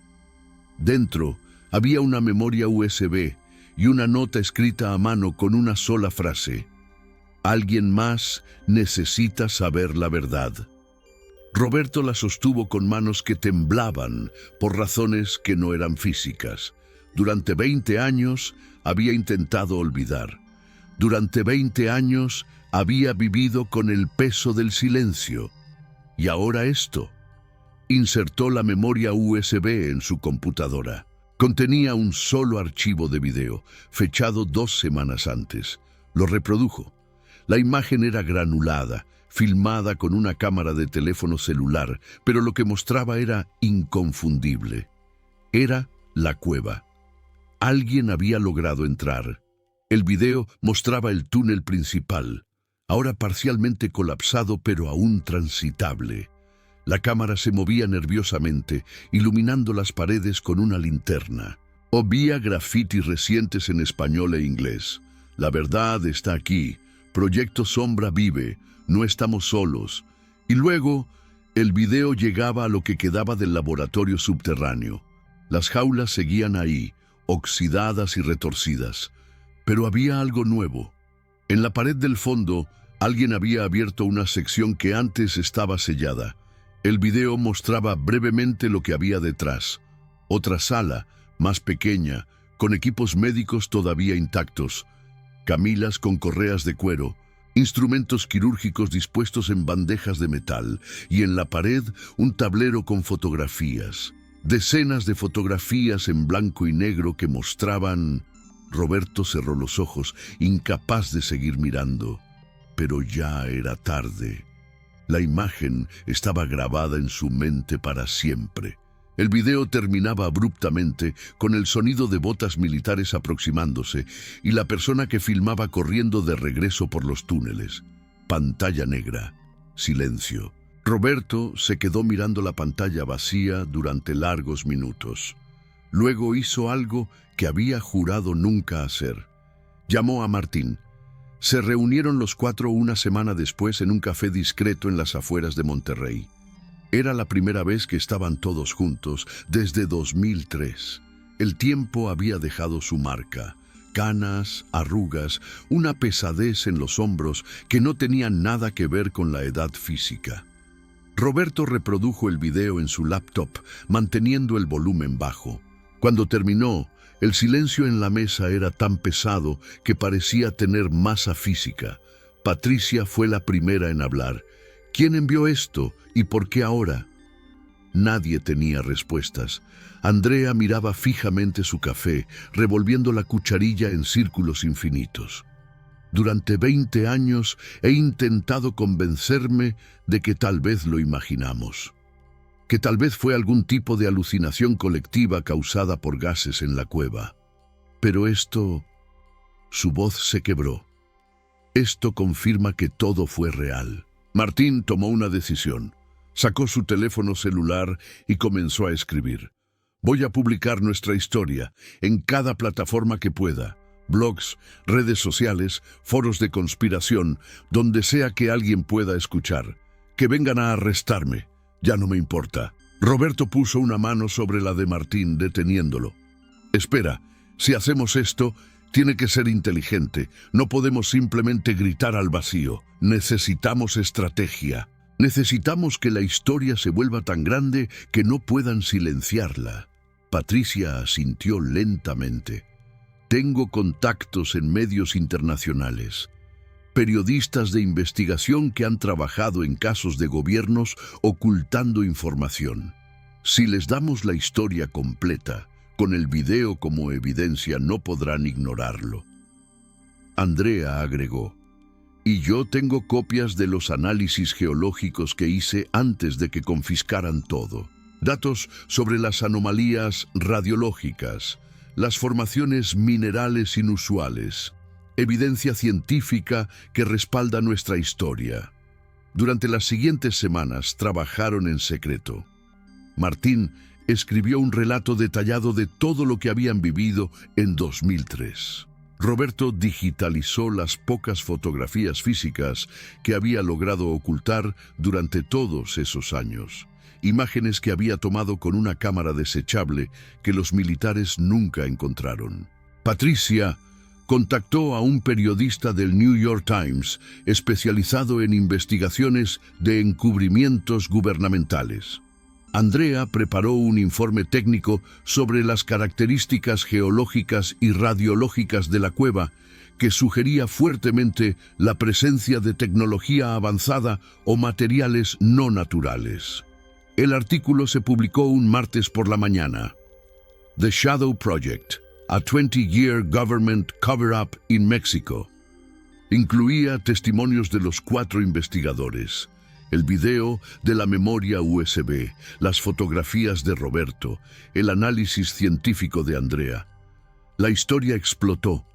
Dentro había una memoria USB y una nota escrita a mano con una sola frase: «Alguien más necesita saber la verdad». Roberto la sostuvo con manos que temblaban por razones que no eran físicas. Durante 20 años había intentado olvidar. Durante 20 años había vivido con el peso del silencio. Y ahora esto. Insertó la memoria USB en su computadora. Contenía un solo archivo de video, fechado 2 semanas antes. Lo reprodujo. La imagen era granulada, filmada con una cámara de teléfono celular, pero lo que mostraba era inconfundible. Era la cueva. Alguien había logrado entrar. El video mostraba el túnel principal, ahora parcialmente colapsado pero aún transitable. La cámara se movía nerviosamente, iluminando las paredes con una linterna. Había grafitis recientes en español e inglés. La verdad está aquí. Proyecto Sombra vive. No estamos solos. Y luego, el video llegaba a lo que quedaba del laboratorio subterráneo. Las jaulas seguían ahí, oxidadas y retorcidas. Pero había algo nuevo. En la pared del fondo, alguien había abierto una sección que antes estaba sellada. El video mostraba brevemente lo que había detrás. Otra sala, más pequeña, con equipos médicos todavía intactos, camilas con correas de cuero, instrumentos quirúrgicos dispuestos en bandejas de metal, y en la pared un tablero con fotografías. Decenas de fotografías en blanco y negro que mostraban... Roberto cerró los ojos, incapaz de seguir mirando. Pero ya era tarde. La imagen estaba grabada en su mente para siempre. El video terminaba abruptamente con el sonido de botas militares aproximándose y la persona que filmaba corriendo de regreso por los túneles. Pantalla negra. Silencio. Roberto se quedó mirando la pantalla vacía durante largos minutos. Luego hizo algo que había jurado nunca hacer. Llamó a Martín. Se reunieron los cuatro una semana después en un café discreto en las afueras de Monterrey. Era la primera vez que estaban todos juntos desde 2003. El tiempo había dejado su marca. Canas, arrugas, una pesadez en los hombros que no tenían nada que ver con la edad física. Roberto reprodujo el video en su laptop, manteniendo el volumen bajo. Cuando terminó, el silencio en la mesa era tan pesado que parecía tener masa física. Patricia fue la primera en hablar. ¿Quién envió esto y por qué ahora? Nadie tenía respuestas. Andrea miraba fijamente su café, revolviendo la cucharilla en círculos infinitos. Durante 20 años he intentado convencerme de que tal vez lo imaginamos. Que tal vez fue algún tipo de alucinación colectiva causada por gases en la cueva. Pero esto... Su voz se quebró. Esto confirma que todo fue real. Martín tomó una decisión. Sacó su teléfono celular y comenzó a escribir. Voy a publicar nuestra historia en cada plataforma que pueda. Blogs, redes sociales, foros de conspiración, donde sea que alguien pueda escuchar. Que vengan a arrestarme. Ya no me importa. Roberto puso una mano sobre la de Martín, deteniéndolo. Espera, si hacemos esto, tiene que ser inteligente. No podemos simplemente gritar al vacío. Necesitamos estrategia. Necesitamos que la historia se vuelva tan grande que no puedan silenciarla. Patricia asintió lentamente. Tengo contactos en medios internacionales. Periodistas de investigación que han trabajado en casos de gobiernos ocultando información. Si les damos la historia completa, con el video como evidencia, no podrán ignorarlo. Andrea agregó, y yo tengo copias de los análisis geológicos que hice antes de que confiscaran todo. Datos sobre las anomalías radiológicas, las formaciones minerales inusuales, evidencia científica que respalda nuestra historia. Durante las siguientes semanas trabajaron en secreto. Martín escribió un relato detallado de todo lo que habían vivido en 2003. Roberto digitalizó las pocas fotografías físicas que había logrado ocultar durante todos esos años. Imágenes que había tomado con una cámara desechable que los militares nunca encontraron. Patricia contactó a un periodista del New York Times especializado en investigaciones de encubrimientos gubernamentales. Andrea preparó un informe técnico sobre las características geológicas y radiológicas de la cueva que sugería fuertemente la presencia de tecnología avanzada o materiales no naturales. El artículo se publicó un martes por la mañana. The Shadow Project, a 20-year government cover-up in Mexico. Incluía testimonios de los 4 investigadores, el video de la memoria USB, las fotografías de Roberto, el análisis científico de Andrea. La historia explotó.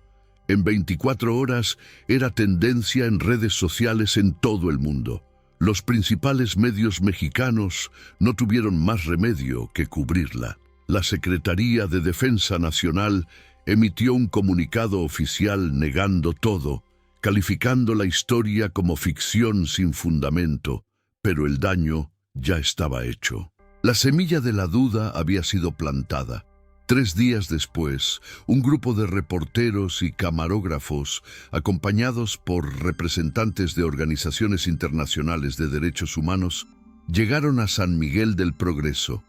En 24 horas era tendencia en redes sociales en todo el mundo. Los principales medios mexicanos no tuvieron más remedio que cubrirla. La Secretaría de Defensa Nacional emitió un comunicado oficial negando todo, calificando la historia como ficción sin fundamento, pero el daño ya estaba hecho. La semilla de la duda había sido plantada. 3 días después, un grupo de reporteros y camarógrafos, acompañados por representantes de organizaciones internacionales de derechos humanos, llegaron a San Miguel del Progreso.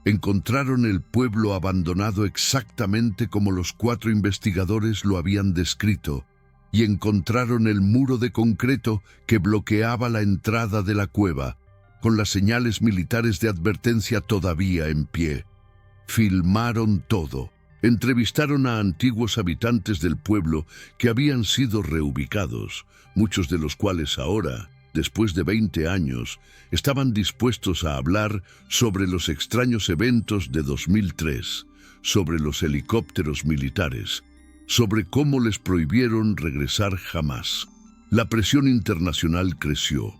Encontraron el pueblo abandonado exactamente como los 4 investigadores lo habían descrito, y encontraron el muro de concreto que bloqueaba la entrada de la cueva, con las señales militares de advertencia todavía en pie. Filmaron todo. Entrevistaron a antiguos habitantes del pueblo que habían sido reubicados, muchos de los cuales ahora, después de 20 años, estaban dispuestos a hablar sobre los extraños eventos de 2003, sobre los helicópteros militares, sobre cómo les prohibieron regresar jamás. La presión internacional creció.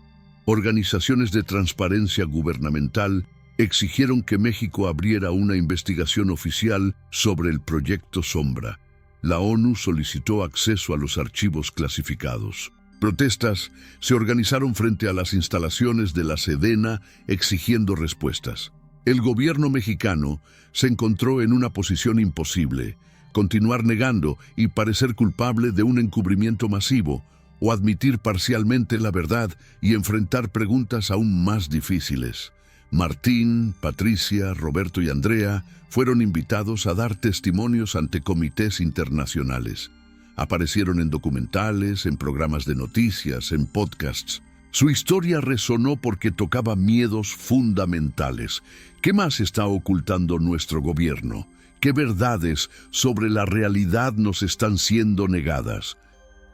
Organizaciones de transparencia gubernamental exigieron que México abriera una investigación oficial sobre el Proyecto Sombra. La ONU solicitó acceso a los archivos clasificados. Protestas se organizaron frente a las instalaciones de la Sedena exigiendo respuestas. El gobierno mexicano se encontró en una posición imposible: continuar negando y parecer culpable de un encubrimiento masivo, o admitir parcialmente la verdad y enfrentar preguntas aún más difíciles. Martín, Patricia, Roberto y Andrea fueron invitados a dar testimonios ante comités internacionales. Aparecieron en documentales, en programas de noticias, en podcasts. Su historia resonó porque tocaba miedos fundamentales. ¿Qué más está ocultando nuestro gobierno? ¿Qué verdades sobre la realidad nos están siendo negadas?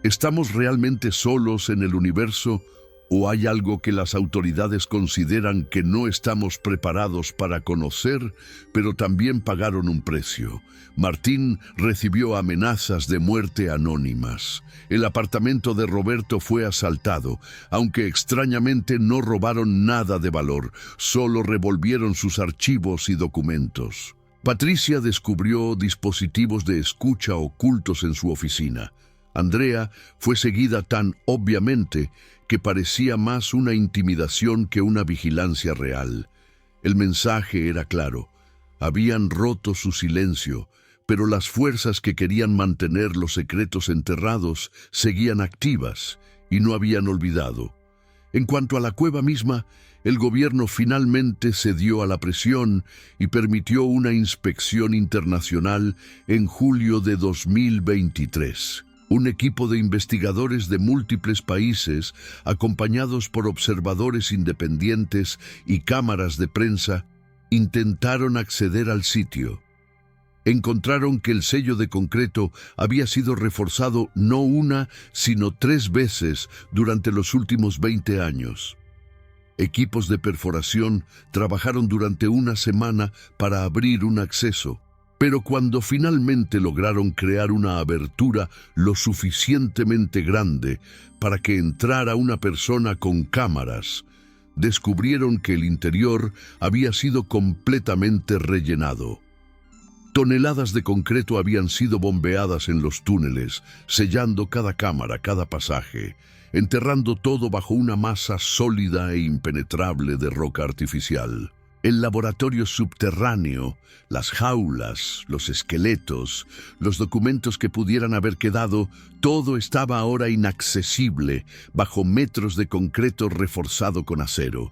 ¿Estamos realmente solos en el universo o hay algo que las autoridades consideran que no estamos preparados para conocer, pero también pagaron un precio? Martín recibió amenazas de muerte anónimas. El apartamento de Roberto fue asaltado, aunque extrañamente no robaron nada de valor, solo revolvieron sus archivos y documentos. Patricia descubrió dispositivos de escucha ocultos en su oficina. Andrea fue seguida tan obviamente que parecía más una intimidación que una vigilancia real. El mensaje era claro: habían roto su silencio, pero las fuerzas que querían mantener los secretos enterrados seguían activas y no habían olvidado. En cuanto a la cueva misma, el gobierno finalmente cedió a la presión y permitió una inspección internacional en julio de 2023. Un equipo de investigadores de múltiples países, acompañados por observadores independientes y cámaras de prensa, intentaron acceder al sitio. Encontraron que el sello de concreto había sido reforzado no 1, sino 3 veces durante los últimos 20 años. Equipos de perforación trabajaron durante una semana para abrir un acceso. Pero cuando finalmente lograron crear una abertura lo suficientemente grande para que entrara una persona con cámaras, descubrieron que el interior había sido completamente rellenado. Toneladas de concreto habían sido bombeadas en los túneles, sellando cada cámara, cada pasaje, enterrando todo bajo una masa sólida e impenetrable de roca artificial. El laboratorio subterráneo, las jaulas, los esqueletos, los documentos que pudieran haber quedado, todo estaba ahora inaccesible bajo metros de concreto reforzado con acero.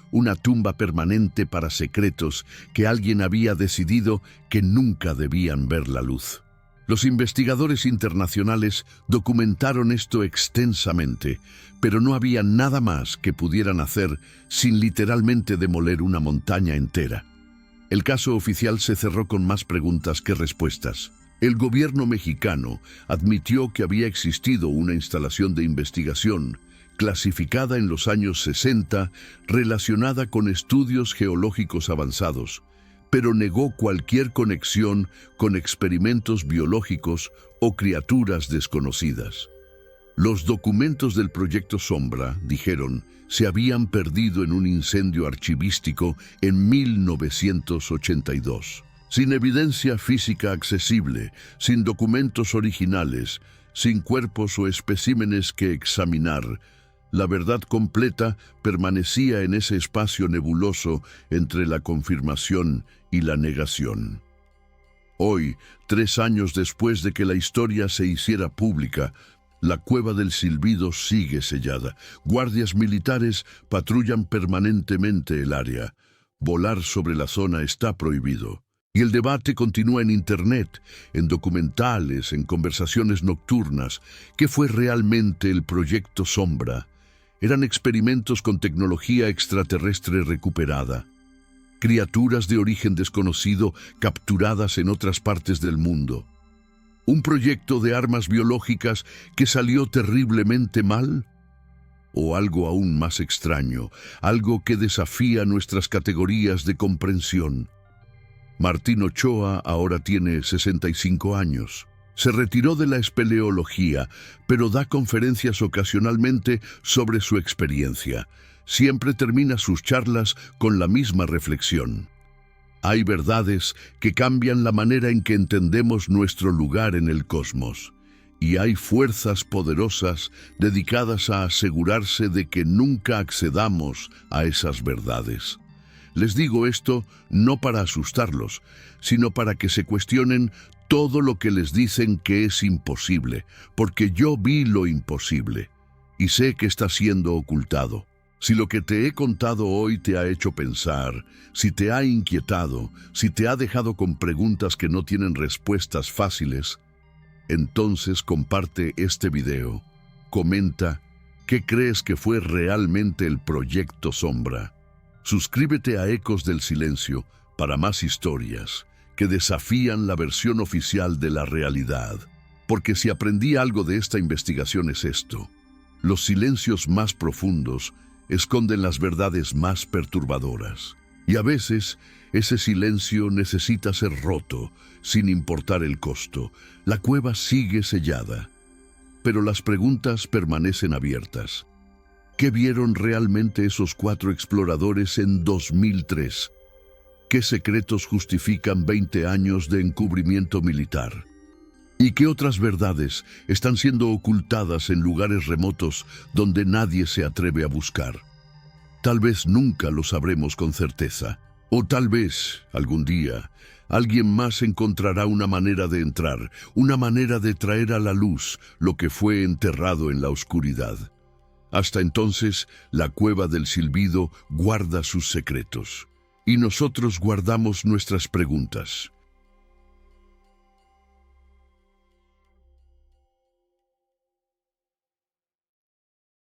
Una tumba permanente para secretos que alguien había decidido que nunca debían ver la luz. Los investigadores internacionales documentaron esto extensamente, pero no había nada más que pudieran hacer sin literalmente demoler una montaña entera. El caso oficial se cerró con más preguntas que respuestas. El gobierno mexicano admitió que había existido una instalación de investigación clasificada en los años 60 relacionada con estudios geológicos avanzados, pero negó cualquier conexión con experimentos biológicos o criaturas desconocidas. Los documentos del Proyecto Sombra, dijeron, se habían perdido en un incendio archivístico en 1982. Sin evidencia física accesible, sin documentos originales, sin cuerpos o especímenes que examinar, la verdad completa permanecía en ese espacio nebuloso entre la confirmación y la negación. Hoy, 3 años después de que la historia se hiciera pública, la Cueva del Silbido sigue sellada. Guardias militares patrullan permanentemente el área. Volar sobre la zona está prohibido. Y el debate continúa en Internet, en documentales, en conversaciones nocturnas. ¿Qué fue realmente el Proyecto Sombra? Eran experimentos con tecnología extraterrestre recuperada. Criaturas de origen desconocido capturadas en otras partes del mundo. ¿Un proyecto de armas biológicas que salió terriblemente mal? ¿O algo aún más extraño, algo que desafía nuestras categorías de comprensión? Martín Ochoa ahora tiene 65 años. Se retiró de la espeleología, pero da conferencias ocasionalmente sobre su experiencia. Siempre termina sus charlas con la misma reflexión. Hay verdades que cambian la manera en que entendemos nuestro lugar en el cosmos. Y hay fuerzas poderosas dedicadas a asegurarse de que nunca accedamos a esas verdades. Les digo esto no para asustarlos, sino para que se cuestionen todo lo que les dicen que es imposible, porque yo vi lo imposible y sé que está siendo ocultado. Si lo que te he contado hoy te ha hecho pensar, si te ha inquietado, si te ha dejado con preguntas que no tienen respuestas fáciles, entonces comparte este video. Comenta qué crees que fue realmente el Proyecto Sombra. Suscríbete a Ecos del Silencio para más historias que desafían la versión oficial de la realidad. Porque si aprendí algo de esta investigación es esto: los silencios más profundos esconden las verdades más perturbadoras. Y a veces, ese silencio necesita ser roto, sin importar el costo. La cueva sigue sellada, pero las preguntas permanecen abiertas. ¿Qué vieron realmente esos 4 exploradores en 2003? ¿Qué secretos justifican 20 años de encubrimiento militar? ¿Y qué otras verdades están siendo ocultadas en lugares remotos donde nadie se atreve a buscar? Tal vez nunca lo sabremos con certeza. O tal vez, algún día, alguien más encontrará una manera de entrar, una manera de traer a la luz lo que fue enterrado en la oscuridad. Hasta entonces, la Cueva del Silbido guarda sus secretos. Y nosotros guardamos nuestras preguntas.